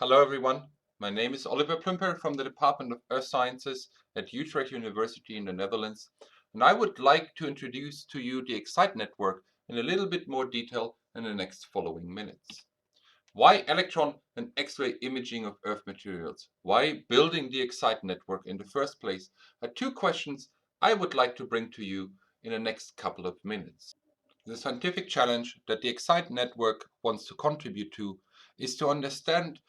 Hello everyone, my name is Oliver Plümper from the Department of Earth Sciences at Utrecht University in the Netherlands, and I would like to introduce to you the Xray network in a little bit more detail in the next following minutes. Why electron and X-ray imaging of Earth materials? Why building the Xray network in the first place? Are two questions I would like to bring to you in the next couple of minutes. The scientific challenge that the Xray network wants to contribute to is to understand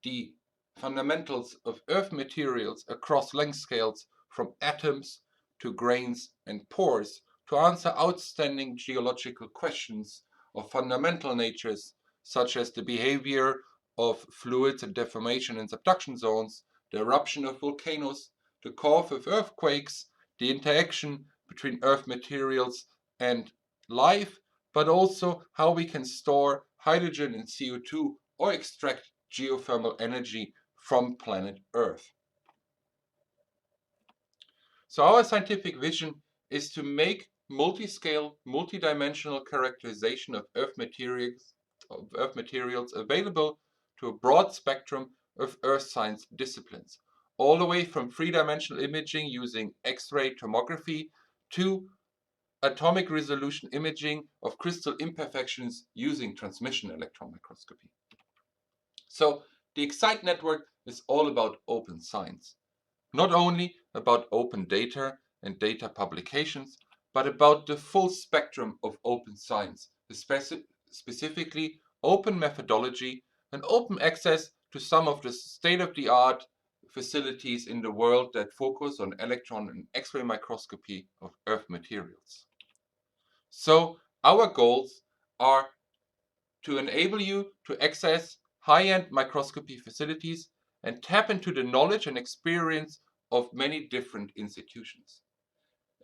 the fundamentals of Earth materials across length scales from atoms to grains and pores to answer outstanding geological questions of fundamental natures such as the behavior of fluids and deformation in subduction zones, the eruption of volcanoes, the cause of earthquakes, the interaction between Earth materials and life, but also how we can store hydrogen and CO2 or extract geothermal energy from planet Earth. So our scientific vision is to make multi-scale, multi-dimensional characterization of Earth materials available to a broad spectrum of Earth science disciplines, all the way from three-dimensional imaging using X-ray tomography to atomic resolution imaging of crystal imperfections using transmission electron microscopy. So the Xray network is all about open science, not only about open data and data publications, but about the full spectrum of open science, specifically open methodology and open access to some of the state-of-the-art facilities in the world that focus on electron and X-ray microscopy of Earth materials. So our goals are to enable you to access high-end microscopy facilities and tap into the knowledge and experience of many different institutions.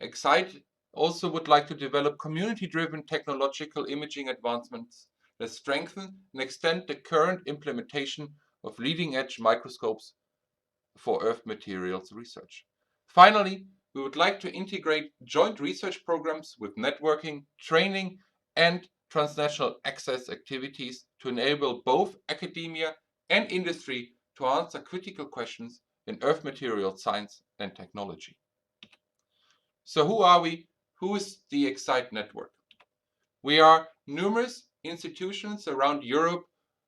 Xray also would like to develop community-driven technological imaging advancements that strengthen and extend the current implementation of leading-edge microscopes for Earth materials research. Finally, we would like to integrate joint research programs with networking, training, and transnational access activities to enable both academia and industry to answer critical questions in Earth material science and technology. So who are we? Who is the Xray network? We are numerous institutions around Europe,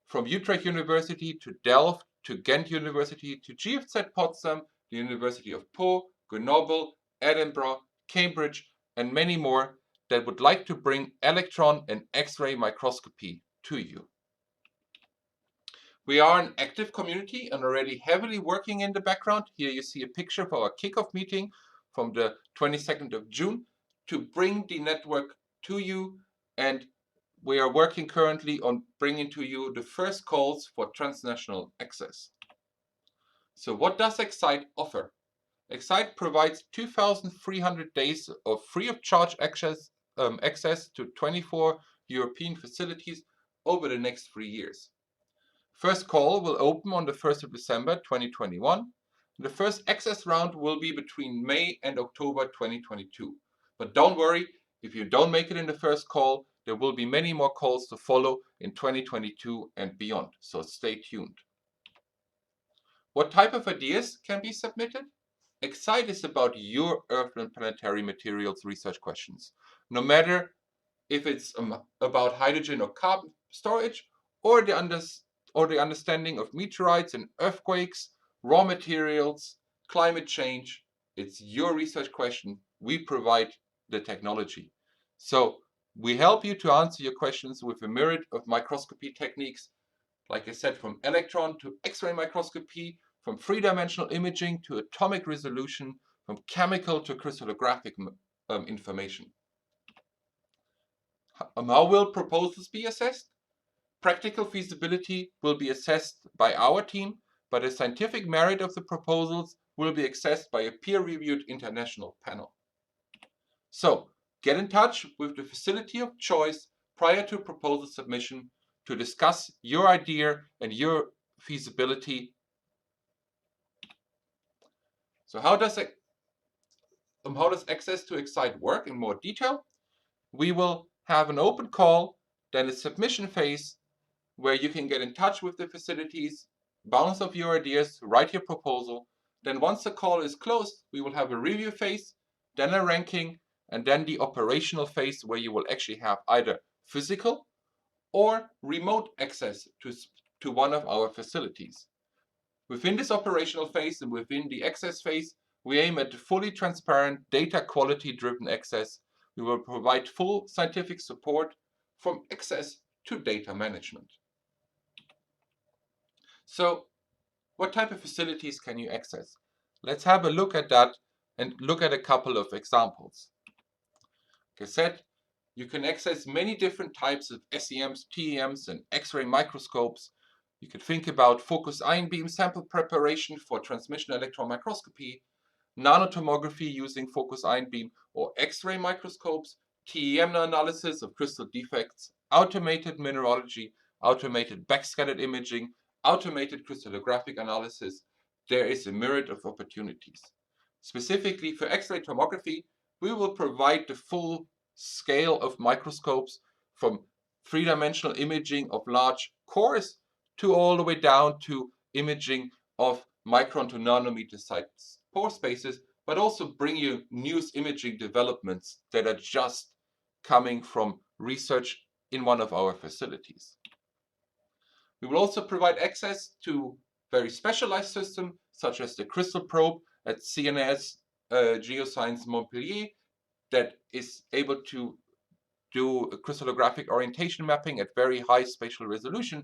from Utrecht University to Delft to Ghent University to GFZ Potsdam, the University of Po, Grenoble, Edinburgh, Cambridge, and many more that would like to bring electron and X-ray microscopy to you. We are an active community and already heavily working in the background. Here you see a picture of our kickoff meeting from the 22nd of June to bring the network to you, and we are working currently on bringing to you the first calls for transnational access. So what does Xray offer? Xray provides 2,300 days of free of charge access to 24 European facilities over the next 3 years. First call will open on the 1st of December 2021. The first access round will be between May and October 2022. But don't worry, if you don't make it in the first call, there will be many more calls to follow in 2022 and beyond, so stay tuned. What type of ideas can be submitted? Xray is about your Earth and planetary materials research questions, no matter if it's about hydrogen or carbon storage or the understanding of meteorites and earthquakes, raw materials, climate change. It's your research question. We provide the technology. So we help you to answer your questions with a myriad of microscopy techniques, like I said, from electron to X-ray microscopy, from three-dimensional imaging to atomic resolution, from chemical to crystallographic information. How will proposals be assessed? Practical feasibility will be assessed by our team, but the scientific merit of the proposals will be assessed by a peer-reviewed international panel. So, get in touch with the facility of choice prior to proposal submission to discuss your idea and your feasibility. So how does access to Xray work in more detail? We will have an open call, then a submission phase, where you can get in touch with the facilities, bounce off your ideas, write your proposal. Then once the call is closed, we will have a review phase, then a ranking, and then the operational phase where you will actually have either physical or remote access to one of our facilities. Within this operational phase and within the access phase, we aim at fully transparent, data quality driven access. We will provide full scientific support from access to data management. So, what type of facilities can you access? Let's have a look at that and look at a couple of examples. Like I said, you can access many different types of SEMs, TEMs, and X-ray microscopes. You could think about focused ion beam sample preparation for transmission electron microscopy, nanotomography using focused ion beam or X-ray microscopes, TEM analysis of crystal defects, automated mineralogy, automated backscattered imaging, automated crystallographic analysis. There is a myriad of opportunities. Specifically for X-ray tomography, we will provide the full scale of microscopes from three-dimensional imaging of large cores to all the way down to imaging of micron to nanometer size pore spaces, but also bring you news imaging developments that are just coming from research in one of our facilities. We will also provide access to very specialized systems such as the crystal probe at CNRS Geoscience Montpellier that is able to do a crystallographic orientation mapping at very high spatial resolution,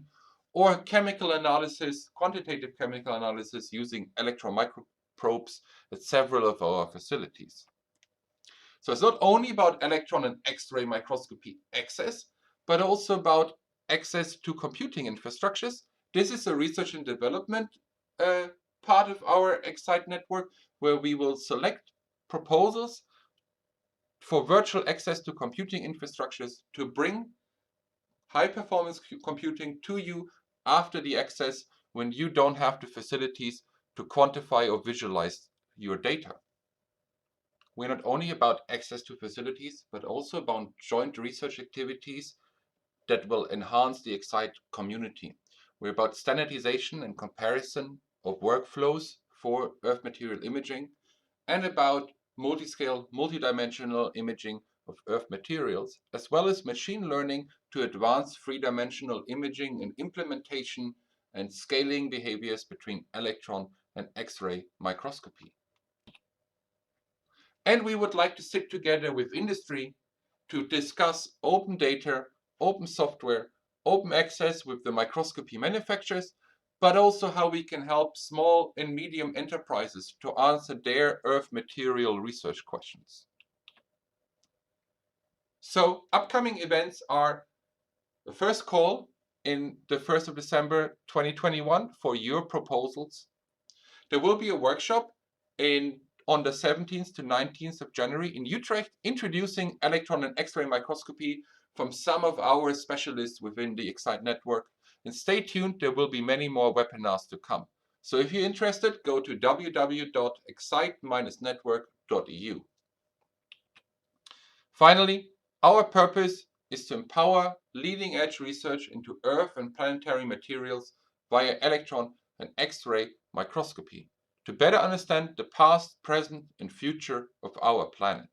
or chemical analysis, quantitative chemical analysis using electron microprobes at several of our facilities. So it's not only about electron and X-ray microscopy access, but also about access to computing infrastructures. This is a research and development part of our Xray network, where we will select proposals for virtual access to computing infrastructures to bring high performance computing to you after the access when you don't have the facilities to quantify or visualize your data. We're not only about access to facilities, but also about joint research activities that will enhance the Xray community. We're about standardization and comparison of workflows for Earth material imaging, and about multi-scale, multi-dimensional imaging of Earth materials, as well as machine learning to advance three-dimensional imaging and implementation and scaling behaviors between electron and X-ray microscopy. And we would like to sit together with industry to discuss open data, open software, open access with the microscopy manufacturers, but also how we can help small and medium enterprises to answer their Earth material research questions. So upcoming events are the first call in the 1st of December 2021 for your proposals. There will be a workshop on the 17th to 19th of January in Utrecht, introducing electron and X-ray microscopy from some of our specialists within the Xray network. And stay tuned, there will be many more webinars to come. So if you're interested, go to www.xray-network.eu. Finally, our purpose is to empower leading-edge research into Earth and planetary materials via electron and X-ray microscopy to better understand the past, present, and future of our planet.